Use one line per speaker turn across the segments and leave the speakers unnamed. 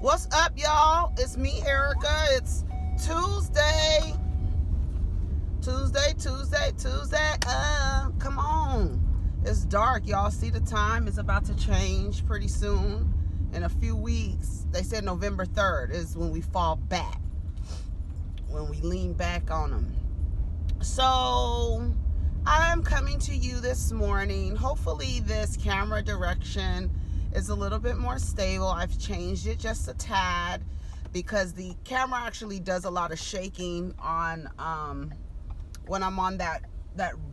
What's up, y'all? It's me, Erica. It's Tuesday. Come on. It's dark, y'all. See, the time is about to change pretty soon. In a few weeks, they said November 3rd is when we fall back, when we lean back on them. So I'm coming to you this morning. Hopefully this camera direction is a little bit more stable. I've changed it just a tad because the camera actually does a lot of shaking on when I'm on that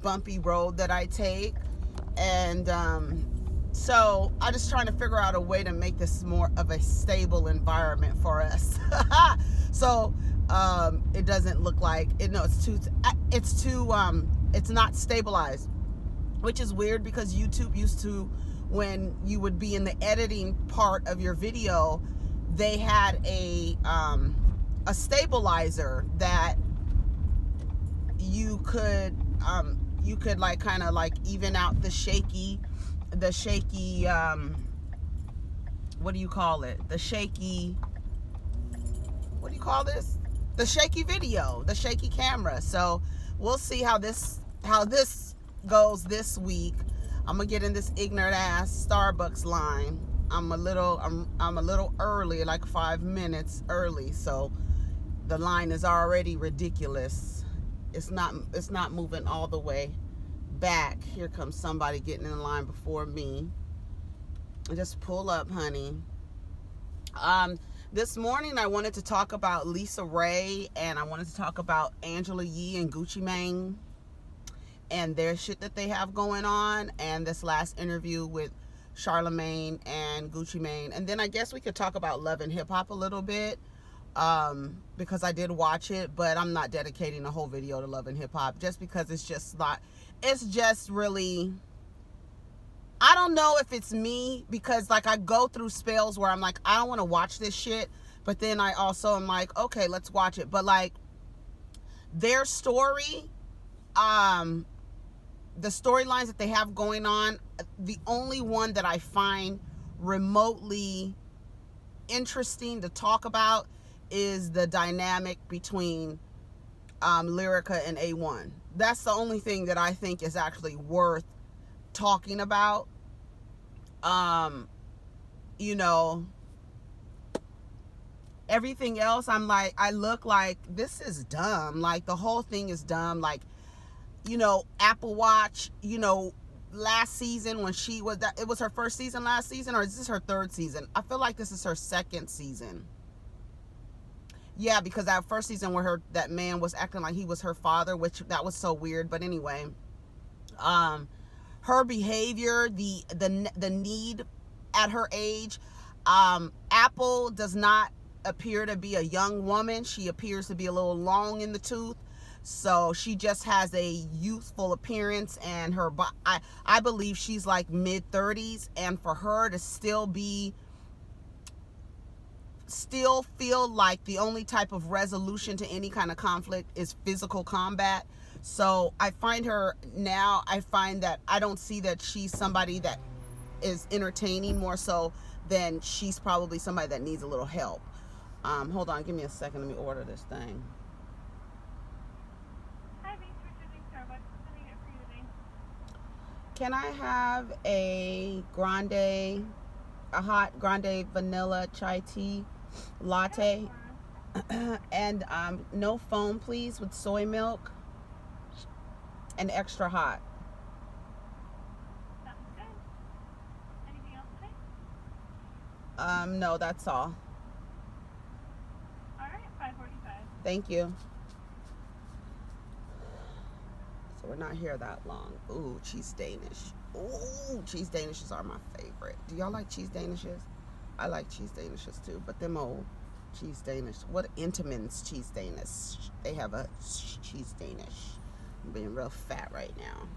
bumpy road that I take. And so I'm just trying to figure out a way to make this more of a stable environment for us. So it doesn't look like it. No, it's not stabilized, which is weird because YouTube used to, when you would be in the editing part of your video, they had a stabilizer that you could like kind of like even out the shaky what do you call it? The shaky, what do you call this? The shaky video, the shaky camera. So we'll see how this goes this week. I'm gonna get in this ignorant ass Starbucks line. I'm a little early, like 5 minutes early, so the line is already ridiculous. It's not moving all the way back. Here comes somebody getting in line before me. Just pull up, honey. This morning I wanted to talk about LisaRaye, and I wanted to talk about Angela Yee and Gucci Mane and their shit that they have going on, and this last interview with Charlemagne and Gucci Mane. And then I guess we could talk about Love and Hip Hop a little bit, because I did watch it, but I'm not dedicating a whole video to Love and Hip Hop just because it's just really, I don't know if it's me, because like I go through spells where I'm like, I don't want to watch this shit, but then I also am like, okay, let's watch it. But like their story, the storylines that they have going on, the only one that I find remotely interesting to talk about is the dynamic between Lyrica and A1. That's the only thing that I think is actually worth talking about. You know, everything else, I'm like, I look like this is dumb. Like the whole thing is dumb. Like, you know, Apple Watch, you know, last season when she was it was her first season last season, or is this her third season? I feel like this is her second season. Yeah, because that first season where that man was acting like he was her father, which that was so weird. But anyway, her behavior, the need at her age, Apple does not appear to be a young woman. She appears to be a little long in the tooth. So she just has a youthful appearance, and I believe she's like mid-30s, and for her to still feel like the only type of resolution to any kind of conflict is physical combat. So I find that I don't see that she's somebody that is entertaining, more so than she's probably somebody that needs a little help. Hold on, give me a second. Let me order this thing. Can I have a hot grande vanilla chai tea latte, and no foam, please, with soy milk, and extra hot.
Sounds good. Anything else today?
No, that's all.
All right, 5:45.
Thank you. So we're not here that long. Ooh, cheese Danish. Ooh, cheese Danishes are my favorite. Do y'all like cheese Danishes? I like cheese Danishes too, but them old cheese Danish. What Intamin's cheese Danish? They have a cheese Danish. I'm being real fat right now.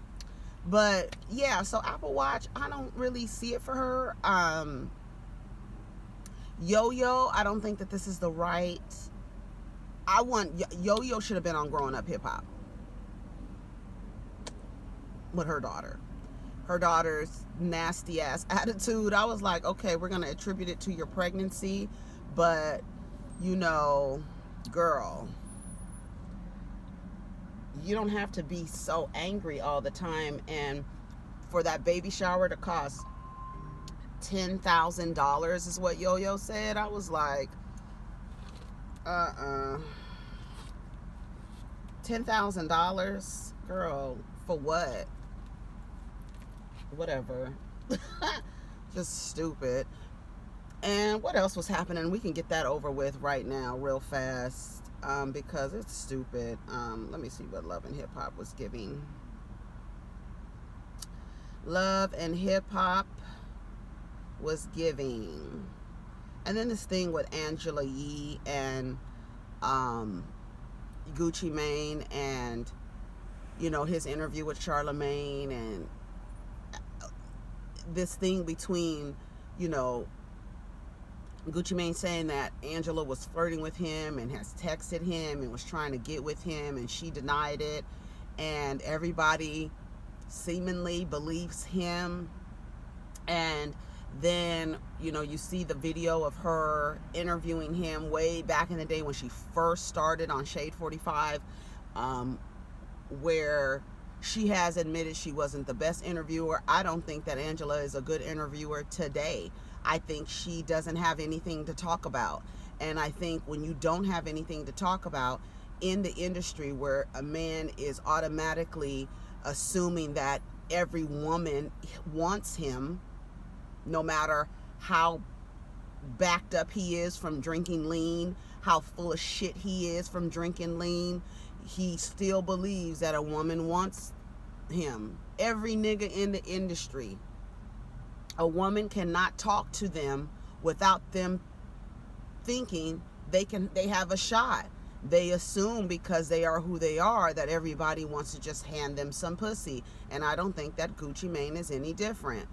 But yeah, so Apple Watch, I don't really see it for her. Yo-Yo, I don't think that this is the right. Yo-Yo should have been on Growing Up Hip Hop with her daughter. her daughter's nasty ass attitude. I was like, okay, we're gonna attribute it to your pregnancy, but you know, girl, you don't have to be so angry all the time. And for that baby shower to cost $10,000 is what Yo-Yo said, I was like, $10,000, girl, for what? Whatever. Just stupid. And what else was happening? We can get that over with right now real fast, because it's stupid. Let me see what Love and Hip Hop was giving. Love and Hip Hop was giving. And then this thing with Angela Yee and Gucci Mane, and you know, his interview with Charlemagne, and this thing between, you know, Gucci Mane saying that Angela was flirting with him and has texted him and was trying to get with him, and she denied it, and everybody seemingly believes him. And then, you know, you see the video of her interviewing him way back in the day when she first started on Shade 45, where she has admitted she wasn't the best interviewer. I don't think that Angela is a good interviewer today. I think she doesn't have anything to talk about. And I think when you don't have anything to talk about in the industry, where a man is automatically assuming that every woman wants him, no matter how backed up he is from drinking lean, how full of shit he is from drinking lean, he still believes that a woman wants him. Every nigga in the industry, a woman cannot talk to them without them thinking they have a shot. They assume because they are who they are that everybody wants to just hand them some pussy. And I don't think that Gucci Mane is any different.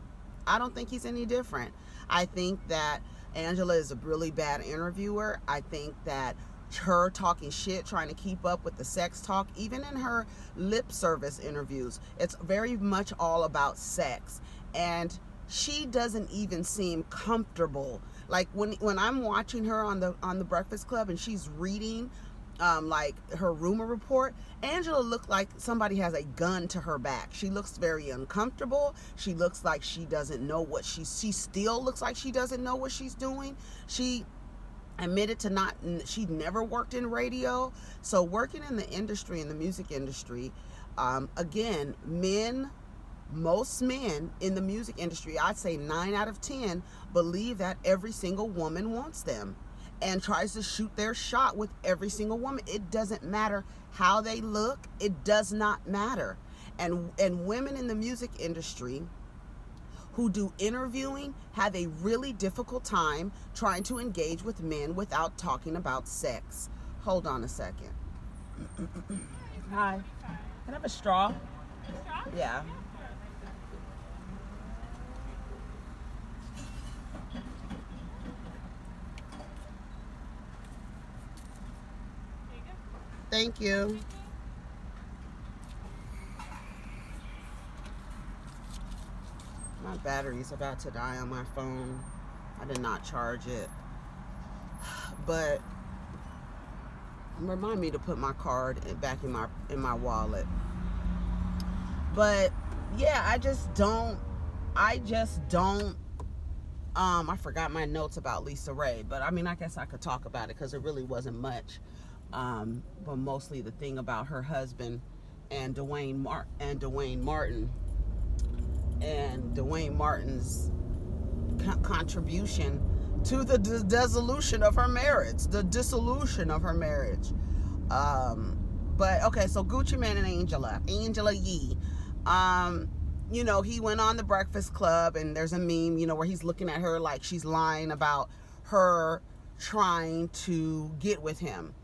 I don't think he's any different. I think that Angela is a really bad interviewer. I think that her talking shit, trying to keep up with the sex talk, even in her lip service interviews, it's very much all about sex. And she doesn't even seem comfortable. Like when I'm watching her on the Breakfast Club and she's reading like her rumor report, Angela looked like somebody has a gun to her back. She looks very uncomfortable. She looks like she doesn't know what she still looks like she doesn't know what she's doing. She admitted to she never worked in radio. So working in the industry, in the music industry, again, most men in the music industry, I'd say 9 out of 10 believe that every single woman wants them and tries to shoot their shot with every single woman. It doesn't matter how they look. It does not matter. And women in the music industry who do interviewing have a really difficult time trying to engage with men without talking about sex. Hold on a second. Hi. Can I have a straw?
Straw?
Yeah.
There you go.
Thank you. My battery's about to die on my phone. I did not charge it. But remind me to put my card back in my wallet. But yeah, I forgot my notes about LisaRaye, but I mean, I guess I could talk about it because it really wasn't much. But mostly the thing about her husband and Duane Martin and Duane Martin's contribution to the dissolution of her marriage. But okay, so Gucci Mane and Angela Yee. You know, he went on the Breakfast Club, and there's a meme, you know, where he's looking at her like she's lying about her trying to get with him.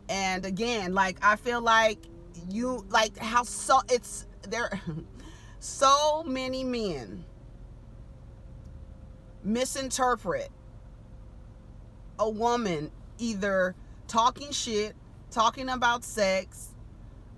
And again, like, I feel like there so many men misinterpret a woman either talking shit, talking about sex,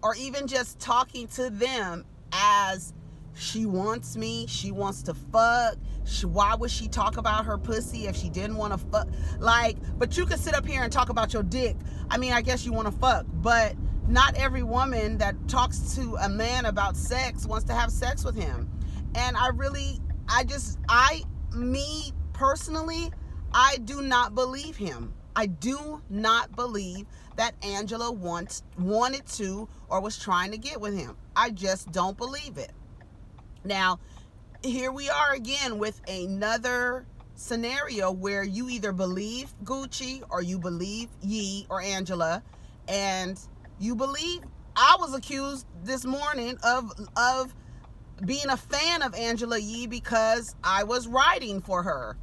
or even just talking to them as she wants me, she wants to fuck. Why would she talk about her pussy if she didn't want to fuck? Like, but you can sit up here and talk about your dick. I mean, I guess you want to fuck, but not every woman that talks to a man about sex wants to have sex with him. And me personally, I do not believe him. I do not believe that Angela wanted to or was trying to get with him. I just don't believe it. Now, here we are again with another scenario where you either believe Gucci or you believe Ye or Angela, and you believe. I was accused this morning of being a fan of Angela Yee because I was writing for her.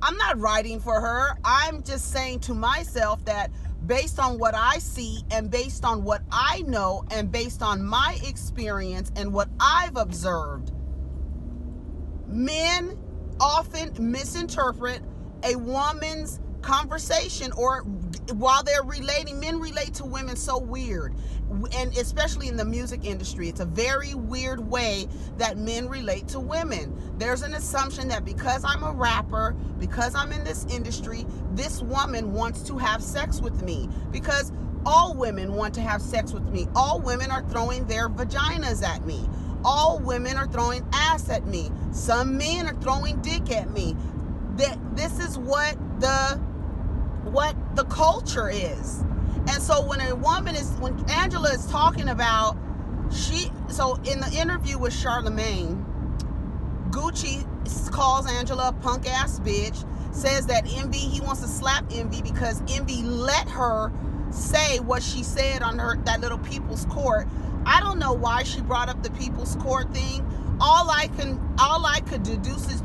I'm not writing for her. I'm just saying to myself that based on what I see and based on what I know and based on my experience and what I've observed, men often misinterpret a woman's conversation, or while they're relating, men relate to women so weird, and especially in the music industry, it's a very weird way that men relate to women. There's an assumption that because I'm a rapper, because I'm in this industry, this woman wants to have sex with me, because all women want to have sex with me. All women are throwing their vaginas at me. All women are throwing ass at me. Some men are throwing dick at me. This is what the culture is. And so when Angela is talking about, so in the interview with Charlemagne, Gucci calls Angela a punk ass bitch, says that he wants to slap Envy because Envy let her say what she said on that little People's Court. I don't know why she brought up the People's Court thing. All I could deduce is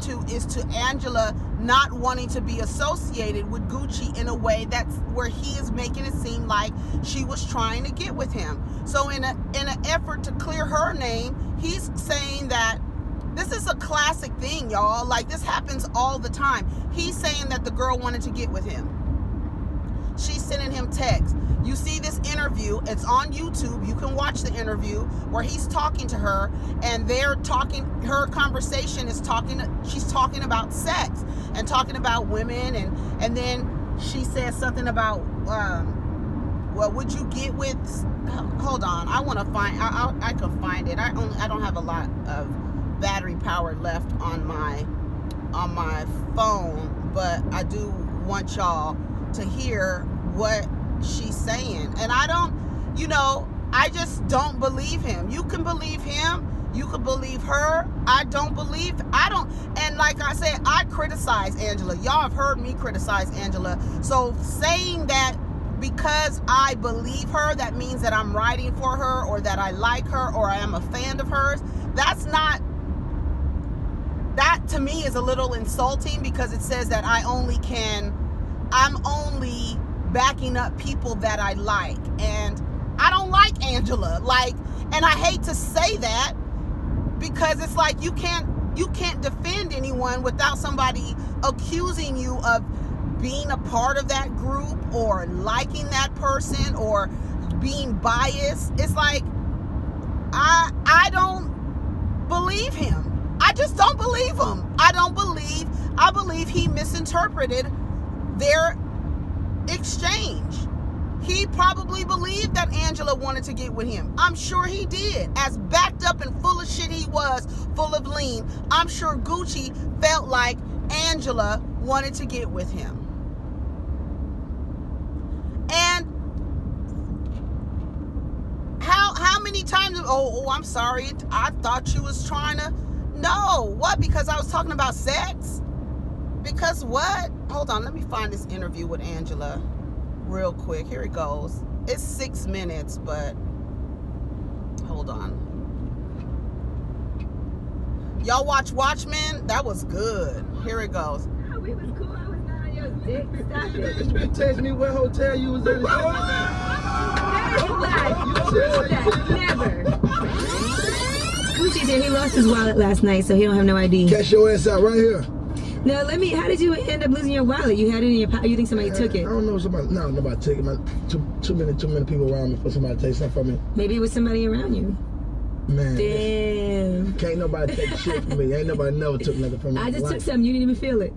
to Angela not wanting to be associated with Gucci in a way that's where he is making it seem like she was trying to get with him. So in an effort to clear her name, he's saying that this is a classic thing, y'all. Like, this happens all the time. He's saying that the girl wanted to get with him. She's sending him texts. You see this interview, it's on YouTube. You can watch the interview where he's talking to her, and her conversation is she's talking about sex and talking about women, and then she says something about, well, would you get with, hold on, I want to find, I can find it. I don't have a lot of battery power left on my phone, but I do want y'all to hear what she's saying. And I just don't believe him. You can believe him, you can believe her. And like I said, I criticize Angela. Y'all have heard me criticize Angela. So saying that because I believe her, that means that I'm writing for her, or that I like her, or I am a fan of hers, that to me is a little insulting, because it says that I'm only backing up people that I like, and I don't like Angela. And I hate to say that, because it's like you can't defend anyone without somebody accusing you of being a part of that group or liking that person or being biased. It's like I don't believe him. I just don't believe him. I believe he misinterpreted their exchange. He probably believed that Angela wanted to get with him. I'm sure he did. As backed up and full of shit he was, full of lean, I'm sure Gucci felt like Angela wanted to get with him. And how many times, I'm sorry, I thought you was trying to, no, what, because I was talking about sex? Because what? Hold on, let me find this interview with Angela real quick. Here it goes. It's 6 minutes, but hold on. Y'all watch Watchmen? That was good. Here it goes.
Oh, it was cool. I was not on your dick. Stop it.
You been texting me what hotel you was in.
That is black. You don't do that. Never. Gucci said he lost his wallet last night, so he don't have no ID.
Cash your ass out right here.
No, how did you end up losing your wallet? You had it in your pocket. You think somebody took it?
I don't know. Nobody took it. Too many people around me for somebody to take something from me.
Maybe it was somebody around you.
Man.
Damn.
Can't nobody take shit from me. Ain't nobody never took nothing from me.
I just took something. You didn't even feel it.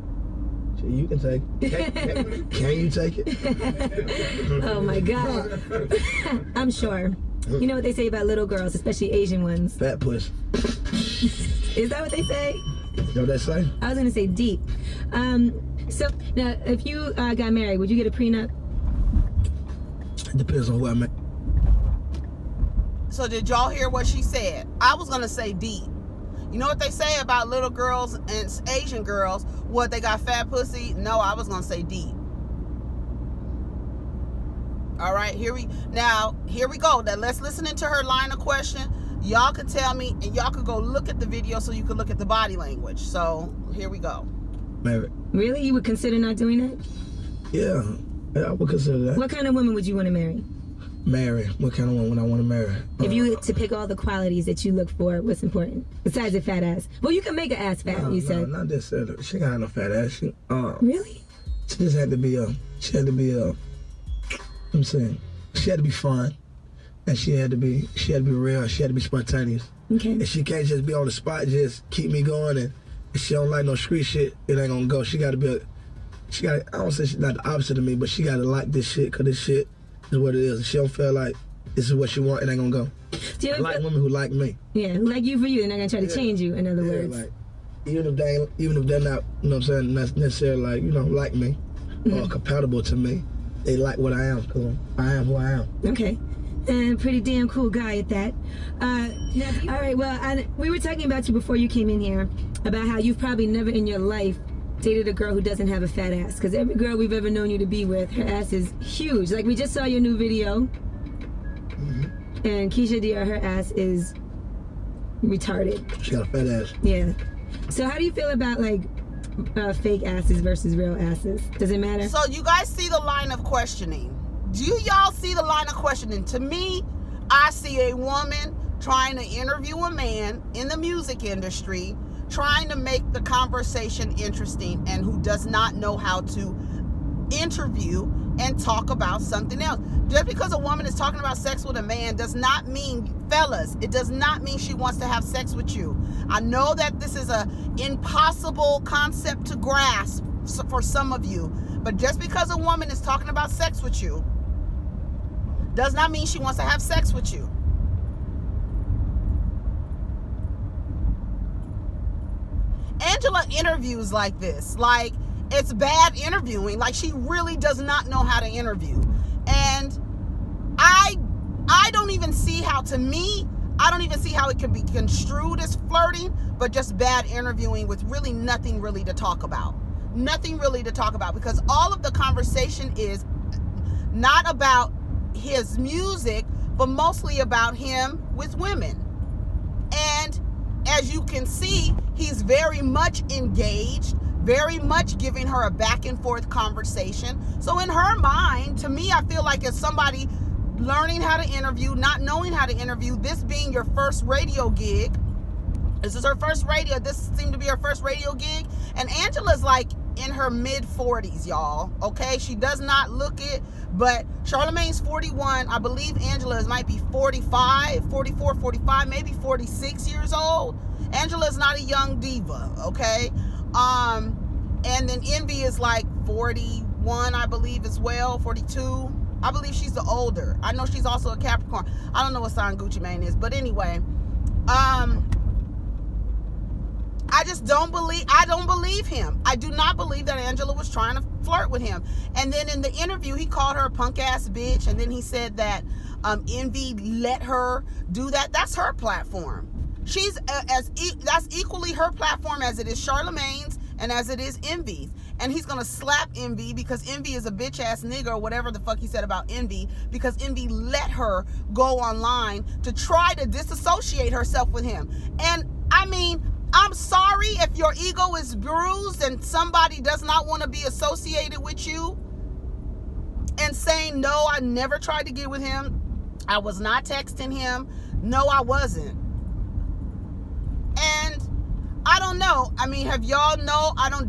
Shit, you can take it. Can you take it?
Oh my God. I'm sure. You know what they say about little girls, especially Asian ones?
Fat puss.
Is that what they say?
You know what they say?
I was gonna say deep. So now, if you got married, would you get a prenup?
It depends on who I met.
So did y'all hear what she said? I was gonna say deep. You know what they say about little girls and Asian girls? What, they got fat pussy? No, I was gonna say deep. All right, here we go. Now let's listen into her line of question. Y'all could tell me, and y'all could go look at the video so you could look at the body language. So here we go.
Married.
Really? You would consider not doing that?
Yeah, I would consider that.
What kind of woman would you want to marry?
Marry. What kind of woman I want to marry?
If you had to pick all the qualities that you look for, what's important? Besides a fat ass. Well, you can make an ass fat, you said.
No, not necessarily. She got no fat ass.
Really?
She just had to be I'm saying, she had to be fun. And she had to be real. She had to be spontaneous.
Okay.
And she can't just be on the spot, just keep me going. And if she don't like no street shit, it ain't gonna go. She gotta be I don't say she's not the opposite of me, but she gotta like this shit, cause this shit is what it is. If she don't feel like this is what she want, it ain't gonna go.
Do you
I like women who like me.
Yeah, who like you for you. They're not gonna try to change you, in other words.
Like, even if they're not, you know what I'm saying, not necessarily like, like me or compatible to me, they like what I am, because I am who I am.
Okay. And pretty damn cool guy at that. All right, well, we were talking about you before you came in here, about how you've probably never in your life dated a girl who doesn't have a fat ass, because every girl we've ever known you to be with, her ass is huge. Like, we just saw your new video, and Keisha Dior, her ass is retarded.
She got a fat ass.
Yeah. So how do you feel about, like, fake asses versus real asses? Does it matter?
So you guys see the line of questioning. Do y'all see the line of questioning? To me, I see a woman trying to interview a man in the music industry, trying to make the conversation interesting, and who does not know how to interview and talk about something else. Just because a woman is talking about sex with a man does not mean, fellas, it does not mean she wants to have sex with you. I know that this is an impossible concept to grasp for some of you, but just because a woman is talking about sex with you does not mean she wants to have sex with you. Angela interviews like this. Like, it's bad interviewing. Like, she really does not know how to interview. And I don't even see how, to me, I don't even see how it could be construed as flirting, but just bad interviewing with really nothing really to talk about. Nothing really to talk about, because all of the conversation is not about his music, but mostly about him with women. And as you can see, he's very much engaged, very much giving her a back and forth conversation. So in her mind, to me, I feel like as somebody learning how to interview, not knowing how to interview, this being your first radio gig, this is her first radio, this seemed to be her first radio gig, and Angela's like in her mid-40s, y'all, okay? She does not look it, but Charlamagne's 41. I believe Angela might be 45, 44, 45, maybe 46 years old. Angela's not a young diva, okay? And then Envy is like 41, I believe, as well, 42. I believe she's the older. I know she's also a Capricorn. I don't know what sign Gucci Mane is, but anyway, I just don't believe him. I do not believe that Angela was trying to flirt with him. And then in the interview, he called her a punk ass bitch. And then he said that Envy let her do that. That's her platform. She's that's equally her platform as it is Charlamagne's and as it is Envy's. And he's gonna slap Envy because Envy is a bitch ass nigga, or whatever the fuck he said about Envy, because Envy let her go online to try to disassociate herself with him. And I mean, I'm sorry if your ego is bruised and somebody does not want to be associated with you, and saying, no, I never tried to get with him. I was not texting him. No, I wasn't. And I don't know. I mean, have y'all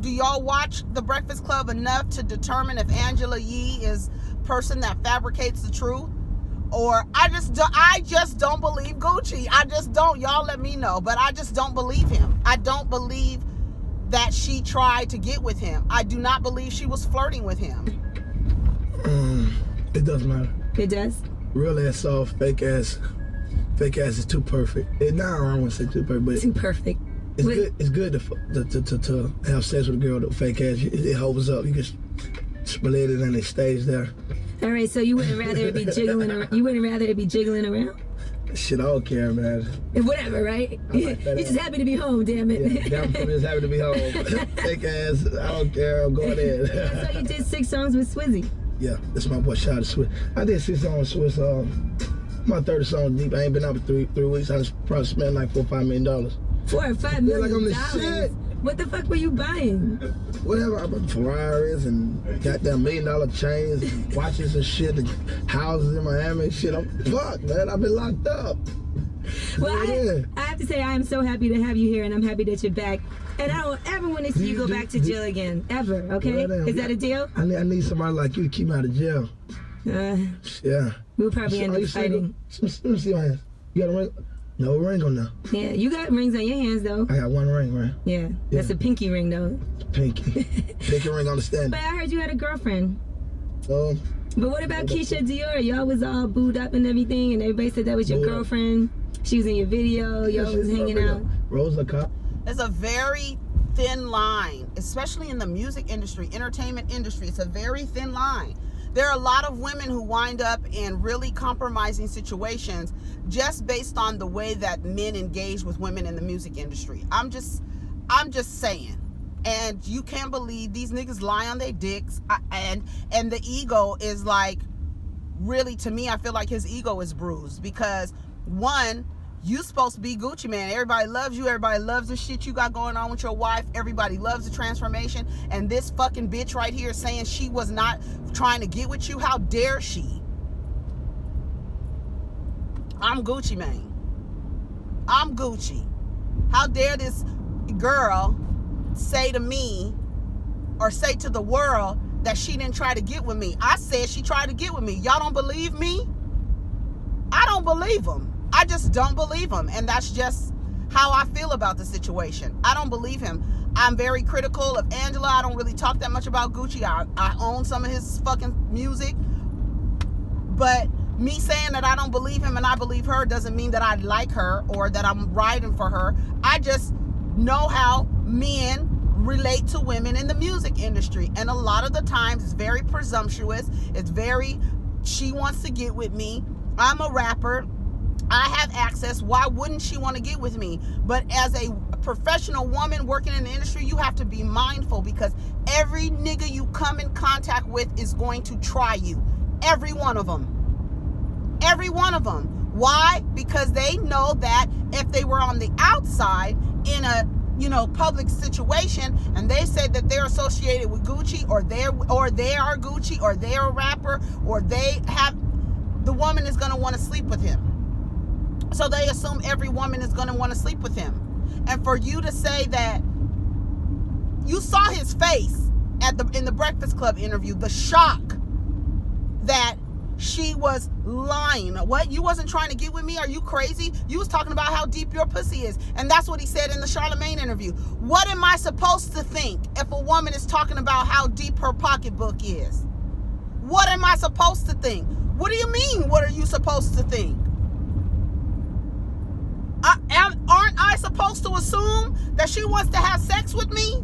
do y'all watch The Breakfast Club enough to determine if Angela Yee is a person that fabricates the truth? or I just don't believe Gucci. I just don't. Y'all let me know, but I just don't believe him. I don't believe that she tried to get with him. I do not believe she was flirting with him.
It doesn't matter.
It does?
Real ass soft, fake ass is too perfect. I don't want to say too perfect, but
Too perfect.
it's good. It's good to have sex with a girl with fake ass. It holds up. You can split it and it stays there.
All right, so you wouldn't rather it be jiggling around? You wouldn't rather it be jiggling around?
Shit, I don't care, man.
Whatever, right? You're just happy to be home, damn it.
Yeah, damn, I'm just happy to be home. Fake ass, I don't care. I'm going in.
So you did 6 songs with Swizzy.
Yeah, that's my boy. Shout out to Swiss. I did 6 songs with Swiss. My 30 song deep. I ain't been out for three weeks. I just probably spent like $4 or $5 million.
$4 or $5 million.
Like I'm the shit.
What the fuck were you buying?
Whatever, I bought Ferraris and goddamn $1 million chains and watches and shit and houses in Miami and shit. I'm fucked, man. I've been locked up.
Well,
Yeah.
I have to say I am so happy to have you here, and I'm happy that you're back. And I don't ever want to see you go back to jail again, ever. Okay?
Well,
Is that a deal?
I need somebody like you to keep me out of jail. Yeah.
We'll probably end
Are
up
you
fighting.
Let me see my hands. You got a ring? No ring on now.
Yeah, you got rings on your hands though.
I got one ring, right?
Yeah, that's a pinky ring though.
Pinky. Pinky ring on the stand.
But I heard you had a girlfriend.
Oh.
But what about Keisha Dior? Y'all was all booed up and everything, and everybody said that was your girlfriend. She was in your video. Y'all was hanging out.
Rose LaCotte.
There's a very thin line, especially in the music industry, entertainment industry. It's a very thin line. There are a lot of women who wind up in really compromising situations just based on the way that men engage with women in the music industry. I'm just saying. And you can't believe these niggas lie on their dicks. And the ego is like, really, to me, I feel like his ego is bruised because, one, you supposed to be Gucci man. Everybody loves you. Everybody loves the shit you got going on with your wife. Everybody loves the transformation. And this fucking bitch right here saying she was not trying to get with you. How dare she? I'm Gucci man. I'm Gucci. How dare this girl say to me or say to the world that she didn't try to get with me? I said she tried to get with me. Y'all don't believe me? I don't believe them. I just don't believe him. And that's just how I feel about the situation. I don't believe him. I'm very critical of Angela. I don't really talk that much about Gucci. I own some of his fucking music. But me saying that I don't believe him and I believe her doesn't mean that I like her or that I'm riding for her. I just know how men relate to women in the music industry. And a lot of the times it's very presumptuous. It's very, she wants to get with me. I'm a rapper. I have access. Why wouldn't she want to get with me? But as a professional woman working in the industry, you have to be mindful because every nigga you come in contact with is going to try you. Every one of them. Every one of them. Why? Because they know that if they were on the outside in a public situation and they said that they're associated with Gucci or they are Gucci or they're a rapper or the woman is going to want to sleep with him. So they assume every woman is going to want to sleep with him. And for you to say that you saw his face in the Breakfast Club interview, the shock that she was lying. What? You wasn't trying to get with me? Are you crazy? You was talking about how deep your pussy is. And that's what he said in the Charlemagne interview. What am I supposed to think if a woman is talking about how deep her pocketbook is? What am I supposed to think? What do you mean, what are you supposed to think? Aren't I supposed to assume that she wants to have sex with me?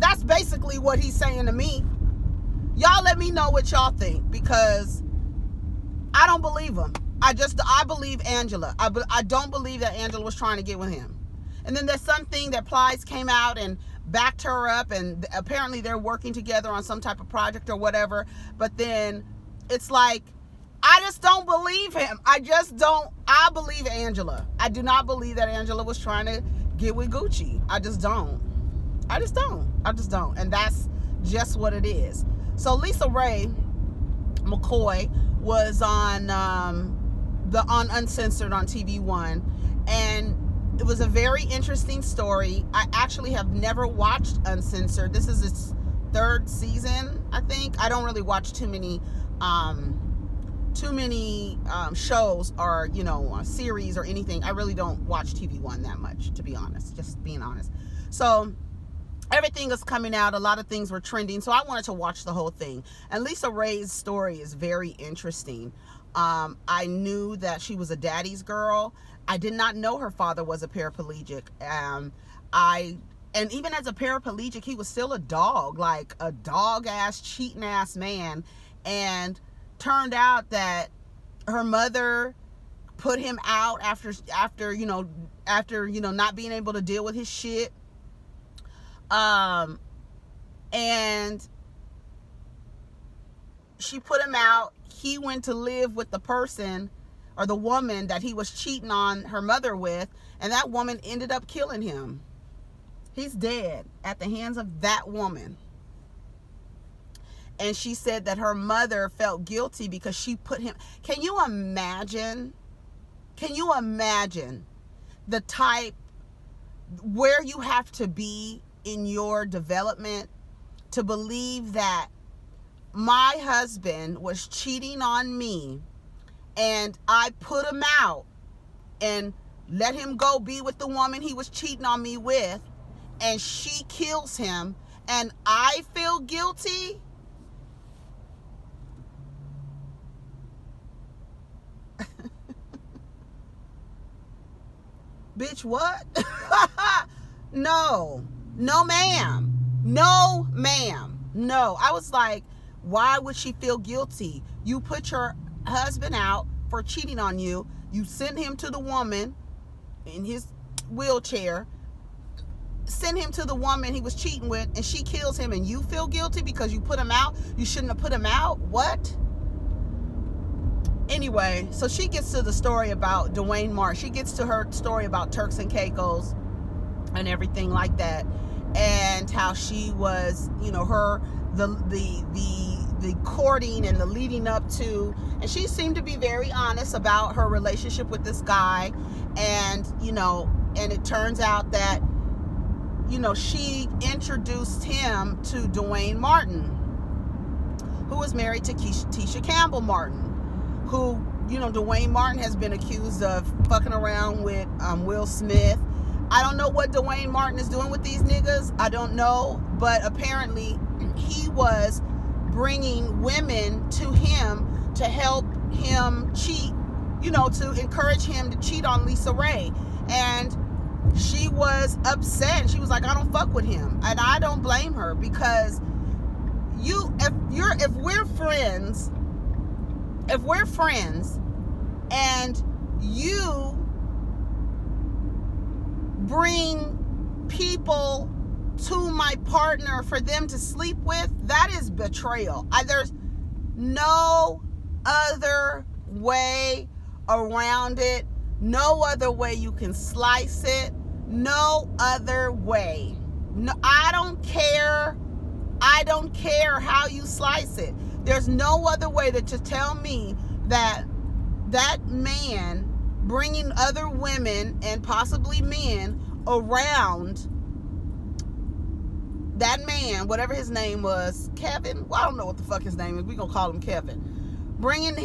That's basically what he's saying to me. Y'all let me know what y'all think because I don't believe him. I believe Angela. I don't believe that Angela was trying to get with him. And then there's something that Plies came out and backed her up and apparently they're working together on some type of project or whatever. But then it's like, I just don't believe him. I believe Angela. I do not believe that Angela was trying to get with Gucci. I just don't. And that's just what it is. So LisaRaye McCoy was on Uncensored on TV One, and it was a very interesting story. I actually have never watched Uncensored. This is its 3rd season, I think. I don't really watch too many shows or, you know, series or anything. I really don't watch TV One that much, to be honest, just being honest. So everything is coming out. A lot of things were trending. So I wanted to watch the whole thing. And LisaRaye's story is very interesting. I knew that she was a daddy's girl. I did not know her father was a paraplegic. And even as a paraplegic, he was still a dog, like a dog-ass, cheating-ass man. And turned out that her mother put him out after not being able to deal with his shit. And she put him out. He went to live with the person or the woman that he was cheating on her mother with, and that woman ended up killing him. He's dead at the hands of that woman. And she said that her mother felt guilty because she put him. Can you imagine the type where you have to be in your development to believe that my husband was cheating on me and I put him out and let him go be with the woman he was cheating on me with, and she kills him and I feel guilty? Bitch, what? No ma'am. No ma'am. No. I was like, why would she feel guilty? You put your husband out for cheating on you. You send him to the woman in his wheelchair. Send him to the woman he was cheating with, and she kills him, and you feel guilty because you put him out? You shouldn't have put him out? What? Anyway, so she gets to the story about Duane Martin. She gets to her story about Turks and Caicos and everything like that, and how she was, you know, the courting and the leading up to, and she seemed to be very honest about her relationship with this guy, and, you know, and it turns out that, you know, she introduced him to Duane Martin, who was married to Tisha Campbell Martin, who, you know, Duane Martin has been accused of fucking around with Will Smith. I don't know what Duane Martin is doing with these niggas. I don't know. But apparently he was bringing women to him to help him cheat, you know, to encourage him to cheat on LisaRaye. And she was upset. She was like, I don't fuck with him. And I don't blame her, because if we're friends and you bring people to my partner for them to sleep with, that is betrayal. There's no other way around it. No other way you can slice it. No other way. No, I don't care how you slice it. There's no other way to tell me that that man bringing other women and possibly men around that man, whatever his name was, Kevin. Well, I don't know what the fuck his name is. We gonna call him Kevin. Bringing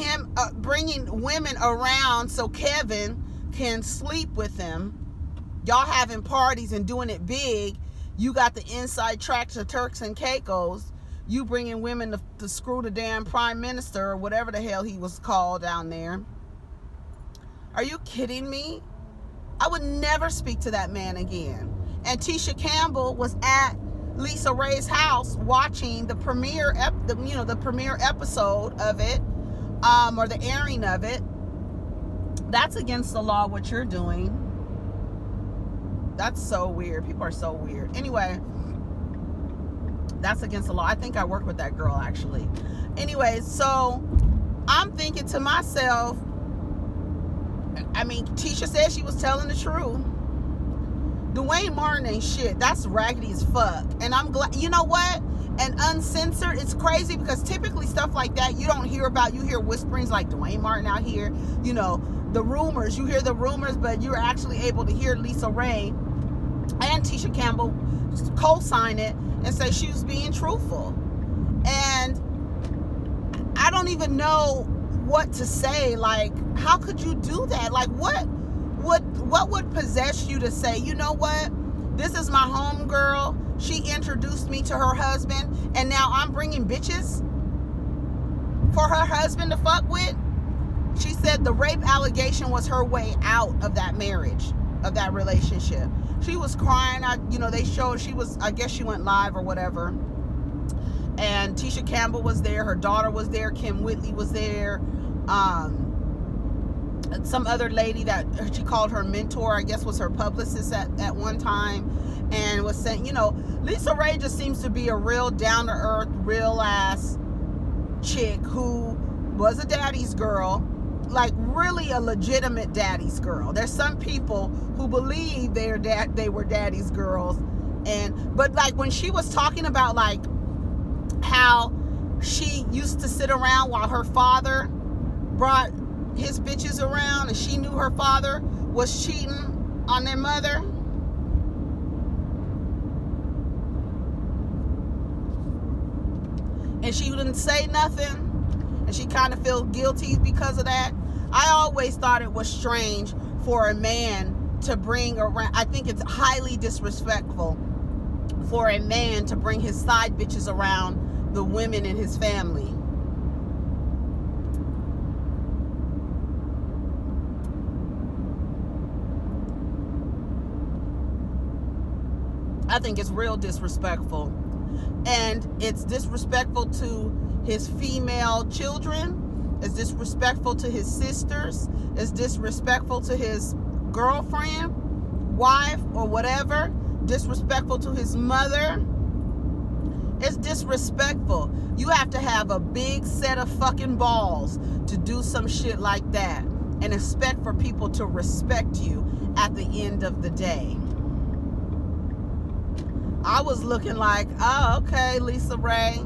women around so Kevin can sleep with them. Y'all having parties and doing it big. You got the inside track to Turks and Caicos. You bringing women to screw the damn prime minister or whatever the hell he was called down there. Are you kidding me? I would never speak to that man again. And Tisha Campbell was at LisaRaye's house watching the premiere episode of it, or the airing of it. That's against the law what you're doing. That's so weird. People are so weird. Anyway, that's against the law. I think I work with that girl, actually. Anyway, so I'm thinking to myself, I mean, Tisha said she was telling the truth. Duane Martin ain't shit. That's raggedy as fuck. And I'm glad, you know what? And uncensored, it's crazy because typically stuff like that you don't hear about. You hear whisperings like Duane Martin out here, you know, the rumors. You hear the rumors, but you're actually able to hear LisaRaye and Tisha Campbell co-sign it and say she was being truthful. And I don't even know what to say. Like, how could you do that? Like, what would possess you to say, you know what? This is my homegirl. She introduced me to her husband, and now I'm bringing bitches for her husband to fuck with. She said the rape allegation was her way out of that marriage, of that relationship. She was crying. They showed I guess she went live or whatever. And Tisha Campbell was there. Her daughter was there. Kim Whitley was there. Some other lady that she called her mentor, I guess was her publicist at one time, and was saying, LisaRaye just seems to be a real down-to-earth, real-ass chick who was a daddy's girl, like really a legitimate daddy's girl. There's some people who believe they were daddy's girls, but like when she was talking about like how she used to sit around while her father brought his bitches around, and she knew her father was cheating on their mother. And she didn't say nothing, and she kind of felt guilty because of that. I always thought it was strange for a man to bring around, I think it's highly disrespectful for a man to bring his side bitches around the women in his family. I think it's real disrespectful. And it's disrespectful to his female children. It's disrespectful to his sisters. It's disrespectful to his girlfriend, wife, or whatever. Disrespectful to his mother. It's disrespectful. You have to have a big set of fucking balls to do some shit like that and expect for people to respect you at the end of the day. I was looking like, oh, okay, LisaRaye.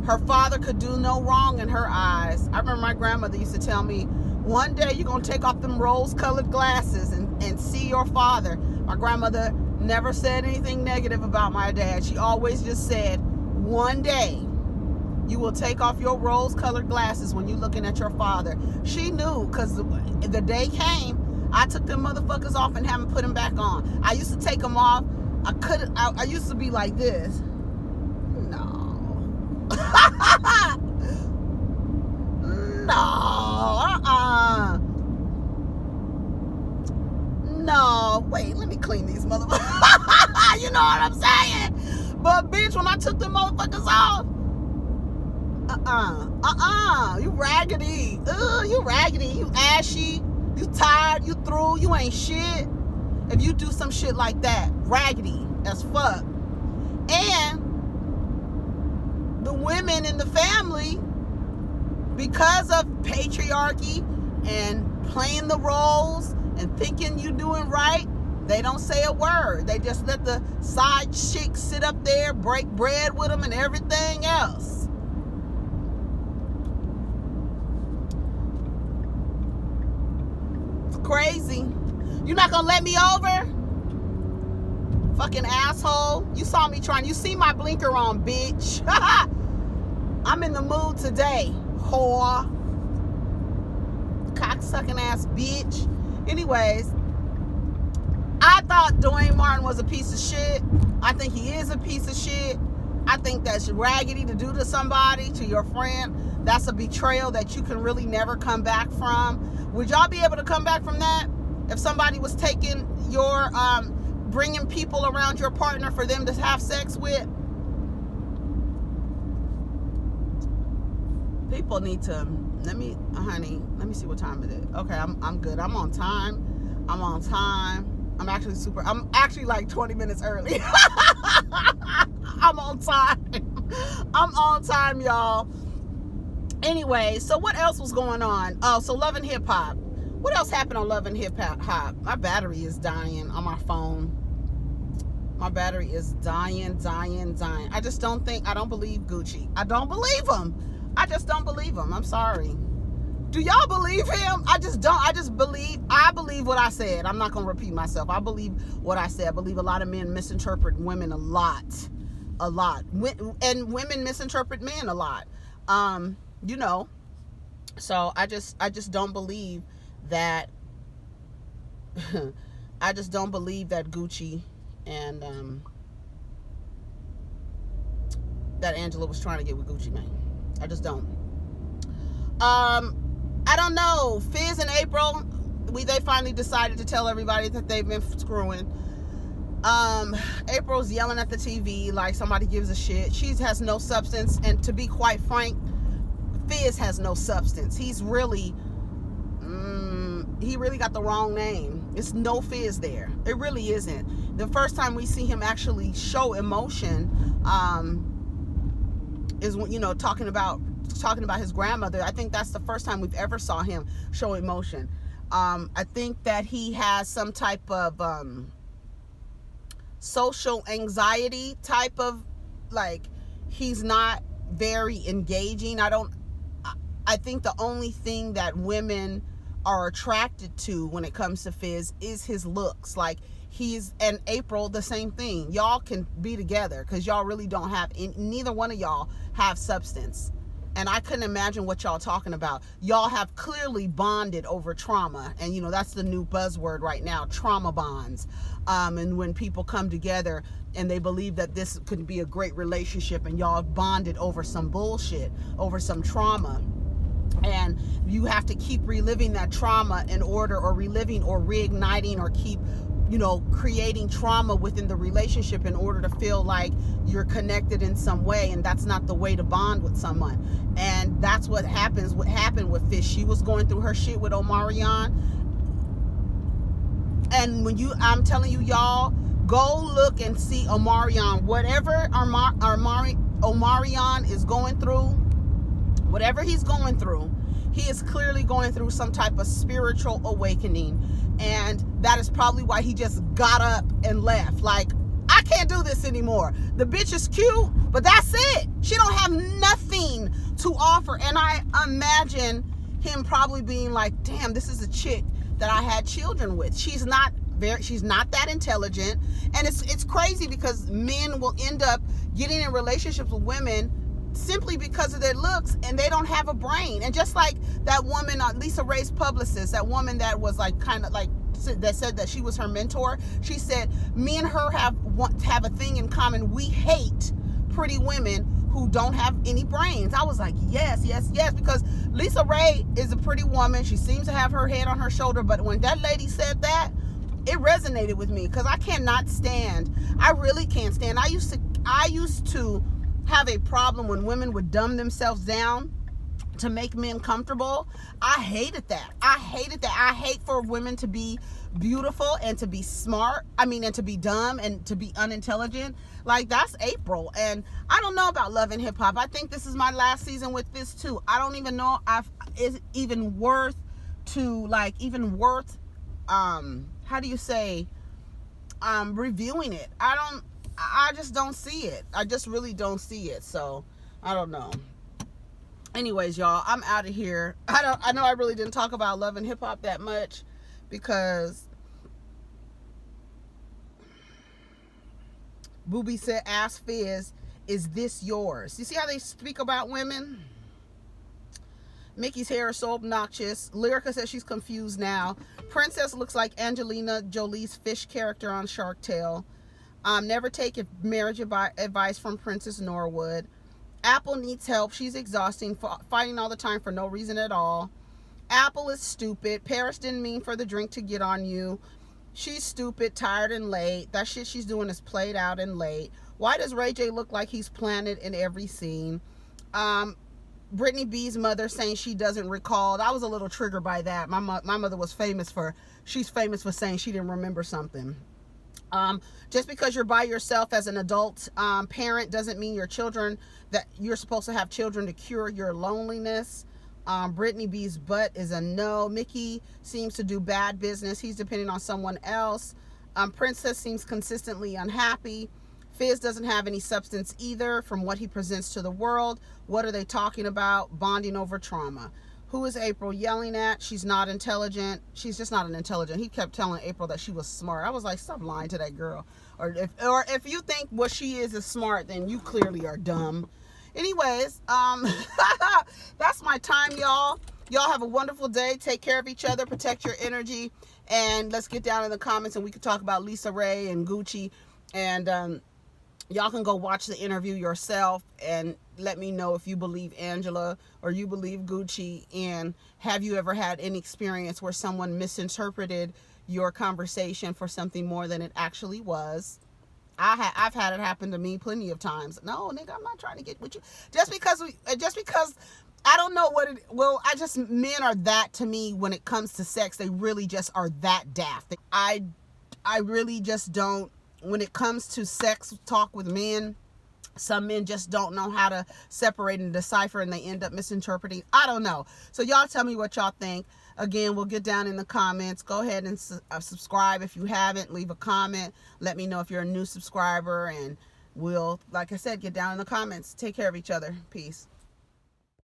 Her father could do no wrong in her eyes. I remember my grandmother used to tell me, one day you're going to take off them rose-colored glasses and see your father. My grandmother never said anything negative about my dad. She always just said, one day you will take off your rose-colored glasses when you're looking at your father. She knew, because the day came, I took them motherfuckers off and haven't put them back on. I used to take them off. I used to be like this. No. No. No. Wait, let me clean these motherfuckers. You know what I'm saying? But bitch, when I took the motherfuckers off, you raggedy. You raggedy. You ashy. You tired. You through. You ain't shit. If you do some shit like that, raggedy as fuck. And the women in the family, because of patriarchy and playing the roles and thinking you doing right, they don't say a word. They just let the side chick sit up there, break bread with them and everything else. It's crazy. You're not gonna let me over? Fucking asshole. You saw me trying. You see my blinker on, bitch. I'm in the mood today, whore. Cocksucking ass bitch. Anyways, I thought Duane Martin was a piece of shit. I think he is a piece of shit. I think that's raggedy to do to somebody, to your friend. That's a betrayal that you can really never come back from. Would y'all be able to come back from that? If somebody was taking your, bringing people around your partner for them to have sex with? People need to, let me see what time it is. Okay, I'm good. I'm on time. I'm actually like 20 minutes early. I'm on time, y'all. Anyway, so what else was going on? Oh, so Love and Hip Hop. What else happened on Love and Hip Hop? My battery is dying on my phone. My battery is dying. I don't believe Gucci. I don't believe him. I just don't believe him. I'm sorry. Do y'all believe him? I believe what I said. I'm not going to repeat myself. I believe what I said. I believe a lot of men misinterpret women a lot. And women misinterpret men a lot. So I just don't believe that I just don't believe that Gucci and that Angela was trying to get with Gucci Mane. I just don't. I don't know. Fizz and Apryl, they finally decided to tell everybody that they've been screwing. April's yelling at the TV like somebody gives a shit. She has no substance, and to be quite frank, Fizz has no substance. He's really, he really got the wrong name. It's no Fizz there. It really isn't. The first time we see him actually show emotion, is when, you know, talking about his grandmother. I think that's the first time we've ever saw him show emotion. I think that he has some type of social anxiety type of, like, he's not very engaging. I think the only thing that women are attracted to when it comes to Fizz is his looks. Like, and Apryl, the same thing. Y'all can be together because y'all really don't have, neither one of y'all have substance. And I couldn't imagine what y'all talking about. Y'all have clearly bonded over trauma. And, you know, that's the new buzzword right now, trauma bonds. And when people come together and they believe that this could be a great relationship, and y'all bonded over some bullshit, over some trauma. And you have to keep reliving that trauma in order, or reliving or reigniting, or keep, you know, creating trauma within the relationship in order to feel like you're connected in some way. And that's not the way to bond with someone. And that's what happened with Fizz. She was going through her shit with Omarion. And I'm telling you, y'all, go look and see Omarion. Whatever Omarion is going through, whatever he's going through, he is clearly going through some type of spiritual awakening. And that is probably why he just got up and left. Like, I can't do this anymore. The bitch is cute, but that's it. She don't have nothing to offer. And I imagine him probably being like, damn, this is a chick that I had children with. She's not that intelligent. And it's crazy because men will end up getting in relationships with women simply because of their looks, and they don't have a brain. And just like that woman, LisaRaye's publicist, that woman that was like kind of like, that said that she was her mentor, she said, me and her have a thing in common. We hate pretty women who don't have any brains. I was like, yes, because LisaRaye is a pretty woman. She seems to have her head on her shoulder. But when that lady said that, it resonated with me, because I really can't stand. I used to have a problem when women would dumb themselves down to make men comfortable. I hated that. I hate for women to be beautiful and to be smart. And to be dumb and to be unintelligent. Like, that's Apryl. And I don't know about Love and Hip Hop. I think this is my last season with this too. I don't even know if it's even worth how do you say, reviewing it. I just don't see it. I just really don't see it. So I don't know. Anyways, y'all, I'm out of here. I know I really didn't talk about Love and Hip Hop that much, because Booby said, ask Fizz, is this yours? You see how they speak about women? Mickey's hair is so obnoxious. Lyrica says she's confused now. Princess looks like Angelina Jolie's fish character on Shark Tale. Never take marriage advice from Princess Norwood. Apple needs help. She's exhausting, fighting all the time for no reason at all. Apple is stupid. Paris didn't mean for the drink to get on you. She's stupid, tired, and late. That shit she's doing is played out and late. Why does Ray J look like he's planted in every scene? Brittany B's mother saying she doesn't recall. I was a little triggered by that. My mother was she's famous for saying she didn't remember something. Just because you're by yourself as an adult parent doesn't mean that you're supposed to have children to cure your loneliness. Brittany B's butt is a no. Mickey seems to do bad business. He's depending on someone else. Princess seems consistently unhappy. Fizz doesn't have any substance either from what he presents to the world. What are they talking about? Bonding over trauma. Who is Apryl yelling at? She's not intelligent. She's just not an intelligent. He kept telling Apryl that she was smart. I was like, stop lying to that girl. Or if you think what she is smart, then you clearly are dumb. Anyways, that's my time, y'all. Y'all have a wonderful day. Take care of each other. Protect your energy. And let's get down in the comments and we can talk about LisaRaye and Gucci. And y'all can go watch the interview yourself and let me know if you believe Angela or you believe Gucci. And have you ever had any experience where someone misinterpreted your conversation for something more than it actually was? I've had it happen to me plenty of times. No, nigga, I'm not trying to get with you. Just because I don't know what it, well, men are that to me when it comes to sex. They really just are that daft. I really just don't, when it comes to sex talk with men, some men just don't know how to separate and decipher and they end up misinterpreting. I don't know. So y'all tell me what y'all think. Again, we'll get down in the comments. Go ahead and subscribe if you haven't. Leave a comment. Let me know if you're a new subscriber. And we'll, like I said, get down in the comments. Take care of each other. Peace.